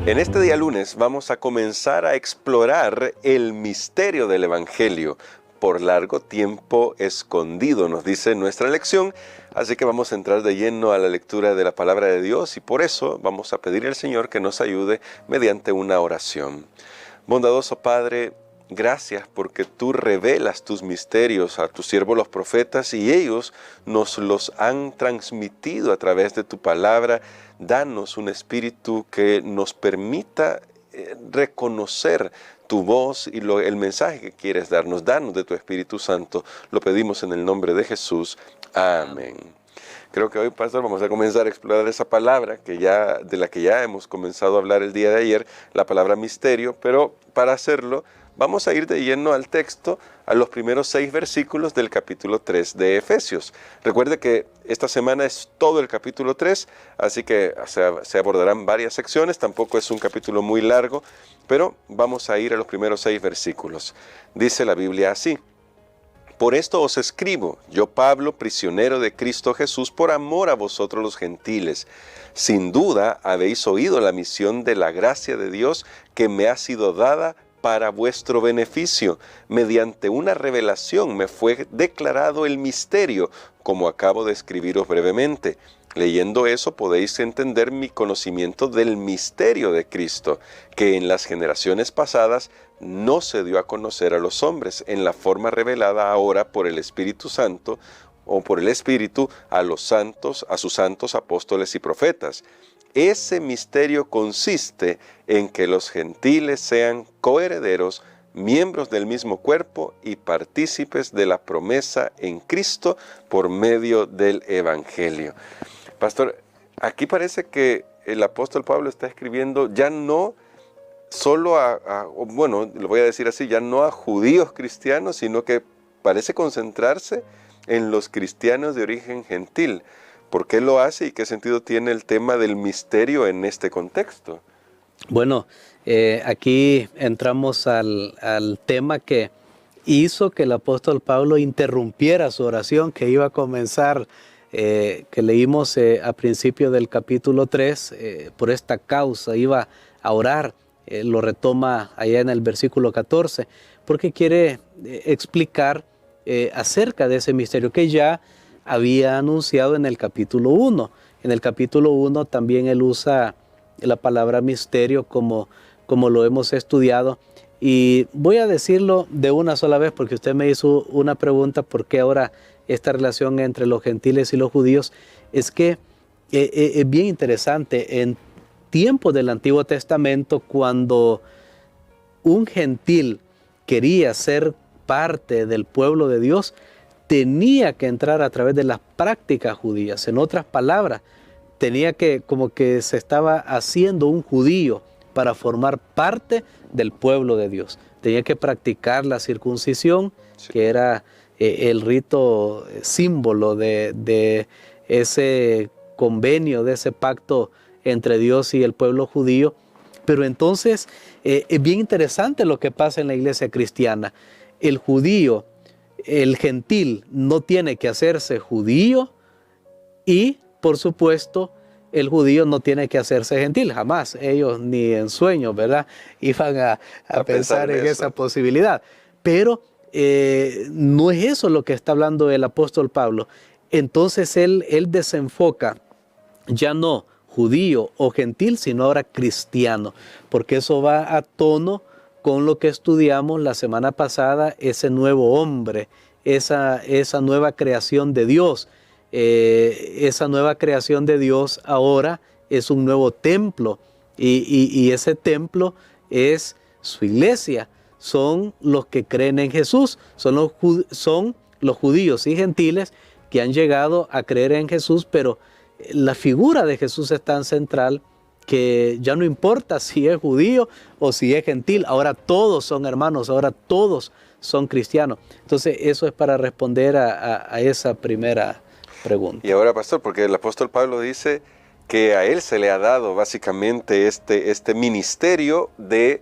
En este día lunes vamos a comenzar a explorar el misterio del Evangelio, por largo tiempo escondido, nos dice nuestra lección, así que vamos a entrar de lleno a la lectura de la palabra de Dios y por eso vamos a pedir al Señor que nos ayude mediante una oración. Bondadoso Padre, gracias porque tú revelas tus misterios a tus siervos los profetas y ellos nos los han transmitido a través de tu palabra. Danos un espíritu que nos permita reconocer tu voz y el mensaje que quieres darnos. Danos de tu Espíritu Santo. Lo pedimos en el nombre de Jesús. Amén. Creo que hoy, pastor, vamos a comenzar a explorar esa palabra de la que ya hemos comenzado a hablar el día de ayer, la palabra misterio, pero para hacerlo vamos a ir de lleno al texto, a los primeros 6 versículos del capítulo 3 de Efesios. Recuerde que esta semana es todo el capítulo 3, así que se abordarán varias secciones, tampoco es un capítulo muy largo, pero vamos a ir a los primeros 6 versículos. Dice la Biblia así: Por esto os escribo, yo Pablo, prisionero de Cristo Jesús, por amor a vosotros los gentiles. Sin duda habéis oído la misión de la gracia de Dios que me ha sido dada para vuestro beneficio. Mediante una revelación me fue declarado el misterio, como acabo de escribiros brevemente. Leyendo eso podéis entender mi conocimiento del misterio de Cristo, que en las generaciones pasadas no se dio a conocer a los hombres, en la forma revelada ahora por el Espíritu Santo, o por el Espíritu a sus santos apóstoles y profetas. Ese misterio consiste en que los gentiles sean coherederos, miembros del mismo cuerpo y partícipes de la promesa en Cristo por medio del Evangelio. Pastor, aquí parece que el apóstol Pablo está escribiendo ya no solo lo voy a decir así, ya no a judíos cristianos, sino que parece concentrarse en los cristianos de origen gentil. ¿Por qué lo hace y qué sentido tiene el tema del misterio en este contexto? Bueno, aquí entramos al tema que hizo que el apóstol Pablo interrumpiera su oración que iba a comenzar, que leímos a principio del capítulo 3, por esta causa iba a orar, lo retoma allá en el versículo 14, porque quiere explicar acerca de ese misterio que ya había anunciado en el capítulo 1. En el capítulo 1 también él usa la palabra misterio como lo hemos estudiado. Y voy a decirlo de una sola vez porque usted me hizo una pregunta, ¿por qué ahora esta relación entre los gentiles y los judíos? Es que es bien interesante. En tiempos del Antiguo Testamento, cuando un gentil quería ser parte del pueblo de Dios, tenía que entrar a través de las prácticas judías. En otras palabras, tenía que, como que se estaba haciendo un judío para formar parte del pueblo de Dios. Tenía que practicar la circuncisión, sí, que era el rito símbolo de ese convenio, de ese pacto entre Dios y el pueblo judío. Pero entonces es bien interesante lo que pasa en la iglesia cristiana. El judío, el gentil, no tiene que hacerse judío y, por supuesto, el judío no tiene que hacerse gentil. Jamás ellos ni en sueños, ¿verdad?, iban a pensar en esa posibilidad. Pero no es eso lo que está hablando el apóstol Pablo. Entonces él desenfoca ya no judío o gentil, sino ahora cristiano, porque eso va a tono con lo que estudiamos la semana pasada, ese nuevo hombre, esa nueva creación de Dios. Esa nueva creación de Dios ahora es un nuevo templo y ese templo es su iglesia. Son los que creen en Jesús, son los judíos y gentiles que han llegado a creer en Jesús, pero la figura de Jesús es tan central que ya no importa si es judío o si es gentil, ahora todos son hermanos, ahora todos son cristianos. Entonces eso es para responder a esa primera pregunta. Y ahora, pastor, porque el apóstol Pablo dice que a él se le ha dado básicamente este ministerio de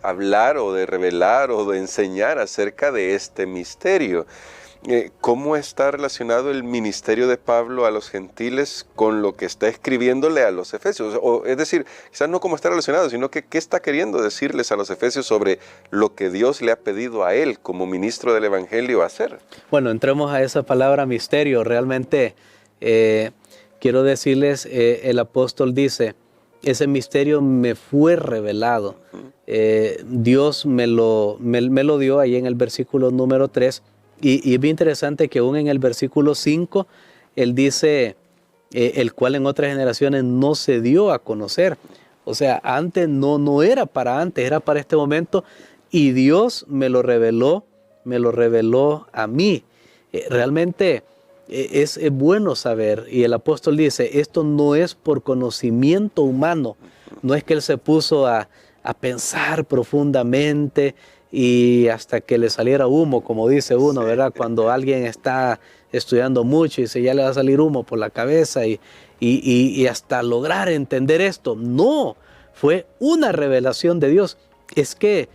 hablar o de revelar o de enseñar acerca de este misterio. ¿Cómo está relacionado el ministerio de Pablo a los gentiles con lo que está escribiéndole a los efesios? O, es decir, quizás no cómo está relacionado, sino que qué está queriendo decirles a los efesios sobre lo que Dios le ha pedido a él como ministro del Evangelio hacer. Bueno, entremos a esa palabra misterio. Realmente quiero decirles, el apóstol dice, ese misterio me fue revelado. Dios me lo dio ahí en el versículo número 3. Y es bien interesante que aún en el versículo 5, él dice, el cual en otras generaciones no se dio a conocer. O sea, antes no era para antes, era para este momento. Y Dios me lo reveló a mí. Realmente es bueno saber. Y el apóstol dice, esto no es por conocimiento humano. No es que él se puso a pensar profundamente y hasta que le saliera humo, como dice uno, sí, ¿verdad? Cuando alguien está estudiando mucho y dice, ya le va a salir humo por la cabeza y hasta lograr entender esto. No, fue una revelación de Dios. Es que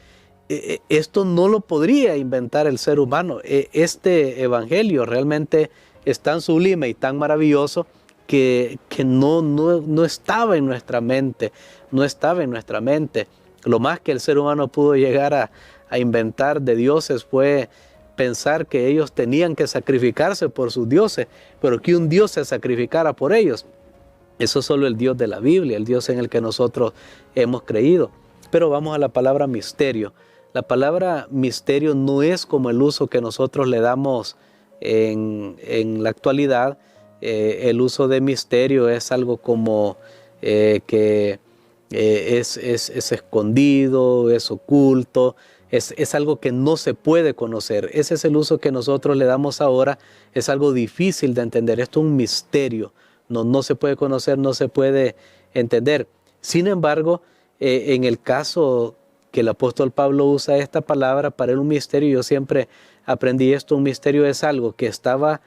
esto no lo podría inventar el ser humano. Este evangelio realmente es tan sublime y tan maravilloso que no estaba en nuestra mente. No estaba en nuestra mente. Lo más que el ser humano pudo llegar a inventar de dioses fue pensar que ellos tenían que sacrificarse por sus dioses, pero que un Dios se sacrificara por ellos. Eso es solo el Dios de la Biblia, el Dios en el que nosotros hemos creído. Pero vamos a la palabra misterio. La palabra misterio no es como el uso que nosotros le damos en la actualidad. El uso de misterio es algo como que es escondido, es oculto, es algo que no se puede conocer. Ese es el uso que nosotros le damos ahora. Es algo difícil de entender. Esto es un misterio. No se puede conocer, no se puede entender. Sin embargo, en el caso que el apóstol Pablo usa esta palabra, para él un misterio, yo siempre aprendí esto, un misterio es algo que estaba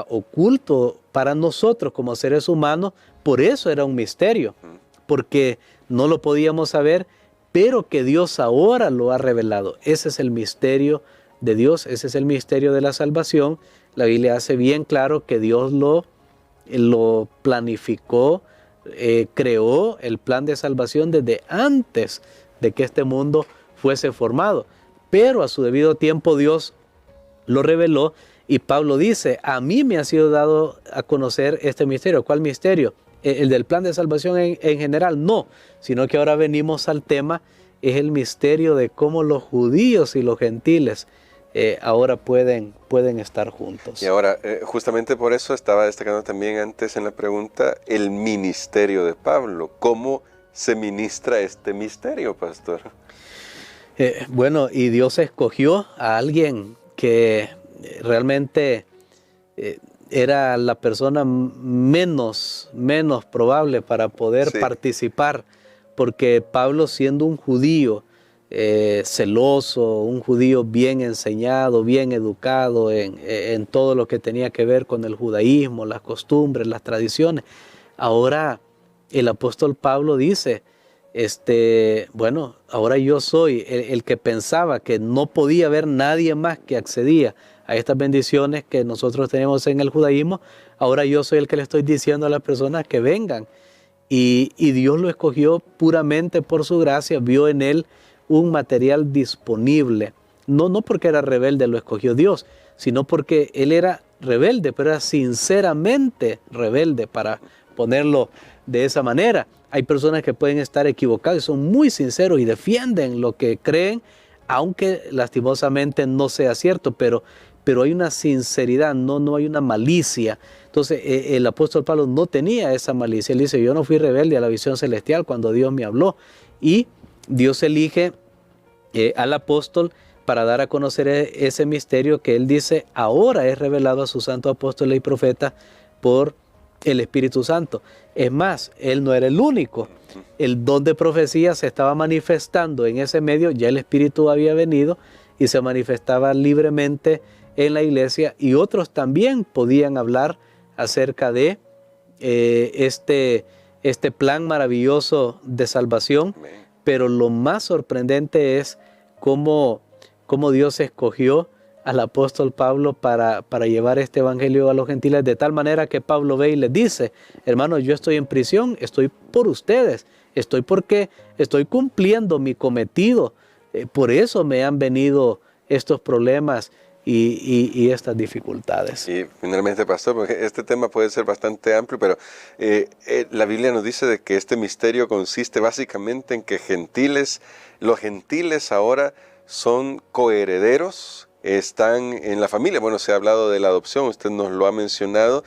oculto para nosotros como seres humanos. Por eso era un misterio, porque no lo podíamos saber, pero que Dios ahora lo ha revelado. Ese es el misterio de Dios, ese es el misterio de la salvación. La Biblia hace bien claro que Dios lo planificó, creó el plan de salvación desde antes de que este mundo fuese formado. Pero a su debido tiempo Dios lo reveló y Pablo dice, a mí me ha sido dado a conocer este misterio. ¿Cuál misterio? El del plan de salvación en general, no, sino que ahora venimos al tema, es el misterio de cómo los judíos y los gentiles ahora pueden estar juntos. Y ahora, justamente por eso estaba destacando también antes en la pregunta, el ministerio de Pablo. ¿Cómo se ministra este misterio, pastor? Bueno, y Dios escogió a alguien que realmente era la persona menos probable para poder participar, porque Pablo, siendo un judío celoso, un judío bien enseñado, bien educado en todo lo que tenía que ver con el judaísmo, las costumbres, las tradiciones, ahora el apóstol Pablo dice, bueno, ahora yo soy el que pensaba que no podía haber nadie más que accedía a estas bendiciones que nosotros tenemos en el judaísmo. Ahora yo soy el que le estoy diciendo a las personas que vengan. Y Dios lo escogió puramente por su gracia, vio en él un material disponible. No porque era rebelde lo escogió Dios, sino porque él era rebelde, pero era sinceramente rebelde, para ponerlo de esa manera. Hay personas que pueden estar equivocadas y son muy sinceros y defienden lo que creen, aunque lastimosamente no sea cierto, pero hay una sinceridad, no hay una malicia. Entonces el apóstol Pablo no tenía esa malicia. Él dice, yo no fui rebelde a la visión celestial cuando Dios me habló. Y Dios elige al apóstol para dar a conocer ese misterio que él dice ahora es revelado a sus santos apóstoles y profetas por el Espíritu Santo. Es más, él no era el único. El don de profecía se estaba manifestando en ese medio, ya el Espíritu había venido y se manifestaba libremente en la iglesia, y otros también podían hablar acerca de este plan maravilloso de salvación. Pero lo más sorprendente es cómo Dios escogió al apóstol Pablo para llevar este evangelio a los gentiles, de tal manera que Pablo ve y les dice: hermanos, yo estoy en prisión, estoy por ustedes, estoy porque estoy cumpliendo mi cometido, por eso me han venido estos problemas y estas dificultades. Y finalmente, pastor, porque este tema puede ser bastante amplio, pero la Biblia nos dice de que este misterio consiste básicamente en que los gentiles ahora son coherederos, están en la familia. Bueno, se ha hablado de la adopción, usted nos lo ha mencionado,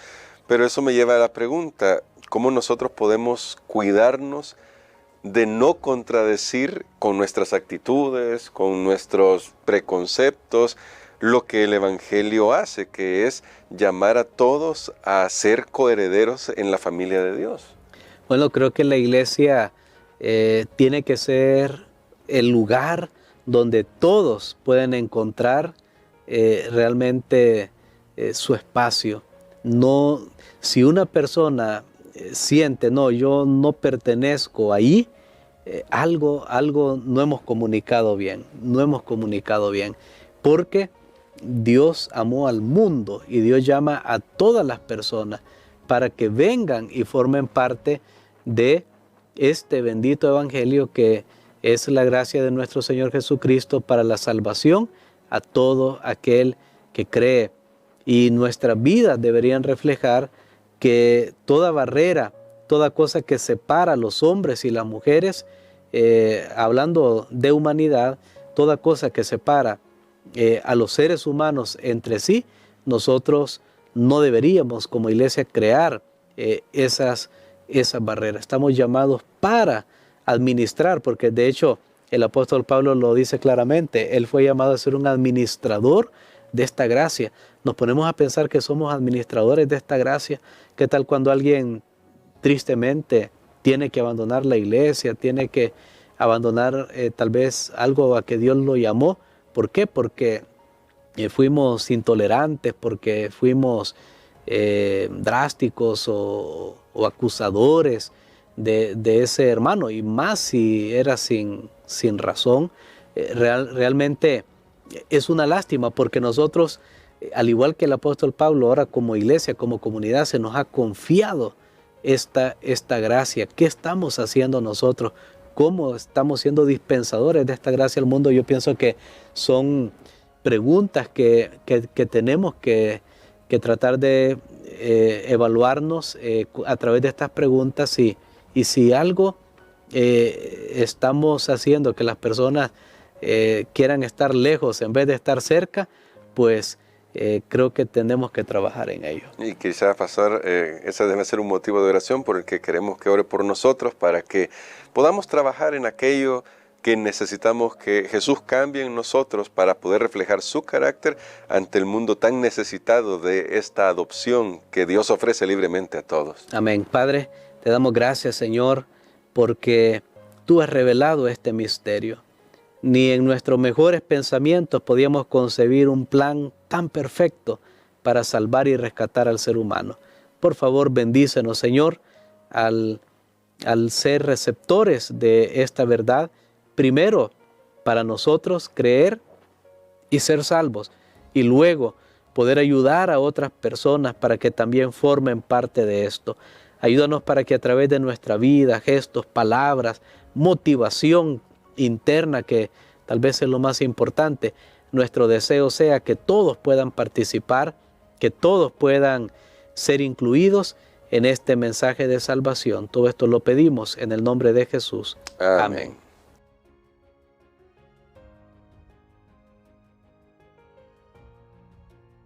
pero eso me lleva a la pregunta: ¿cómo nosotros podemos cuidarnos de no contradecir con nuestras actitudes, con nuestros preconceptos, lo que el Evangelio hace, que es llamar a todos a ser coherederos en la familia de Dios? Bueno, creo que la iglesia tiene que ser el lugar donde todos pueden encontrar realmente su espacio. No, si una persona siente: no, yo no pertenezco ahí, algo no hemos comunicado bien, porque Dios amó al mundo y Dios llama a todas las personas para que vengan y formen parte de este bendito evangelio, que es la gracia de nuestro Señor Jesucristo para la salvación a todo aquel que cree. Y nuestras vidas deberían reflejar que toda barrera, toda cosa que separa a los hombres y las mujeres, hablando de humanidad, toda cosa que separa a los seres humanos entre sí, nosotros no deberíamos como iglesia crear esas barreras. Estamos llamados para administrar, porque de hecho el apóstol Pablo lo dice claramente: él fue llamado a ser un administrador de esta gracia. Nos ponemos a pensar que somos administradores de esta gracia. ¿Qué tal cuando alguien tristemente tiene que abandonar la iglesia, tiene que abandonar tal vez algo a que Dios lo llamó? ¿Por qué? Porque fuimos intolerantes, porque fuimos drásticos o acusadores de ese hermano, y más si era sin razón. Realmente es una lástima, porque nosotros, al igual que el apóstol Pablo, ahora como iglesia, como comunidad, se nos ha confiado esta gracia. ¿Qué estamos haciendo nosotros? ¿Cómo estamos siendo dispensadores de esta gracia al mundo? Yo pienso que son preguntas que tenemos que tratar de evaluarnos a través de estas preguntas, y si algo estamos haciendo que las personas quieran estar lejos en vez de estar cerca, pues creo que tenemos que trabajar en ello. Y quizás, pastor, ese debe ser un motivo de oración por el que queremos que ore por nosotros, para que podamos trabajar en aquello que necesitamos que Jesús cambie en nosotros para poder reflejar su carácter ante el mundo tan necesitado de esta adopción que Dios ofrece libremente a todos. Amén. Padre, te damos gracias, Señor, porque tú has revelado este misterio. Ni en nuestros mejores pensamientos podíamos concebir un plan tan perfecto para salvar y rescatar al ser humano. Por favor, bendícenos, Señor, al ser receptores de esta verdad. Primero, para nosotros creer y ser salvos, y luego poder ayudar a otras personas para que también formen parte de esto. Ayúdanos para que a través de nuestra vida, gestos, palabras, motivación interna, que tal vez es lo más importante, nuestro deseo sea que todos puedan participar, que todos puedan ser incluidos en este mensaje de salvación. Todo esto lo pedimos en el nombre de Jesús. Amén.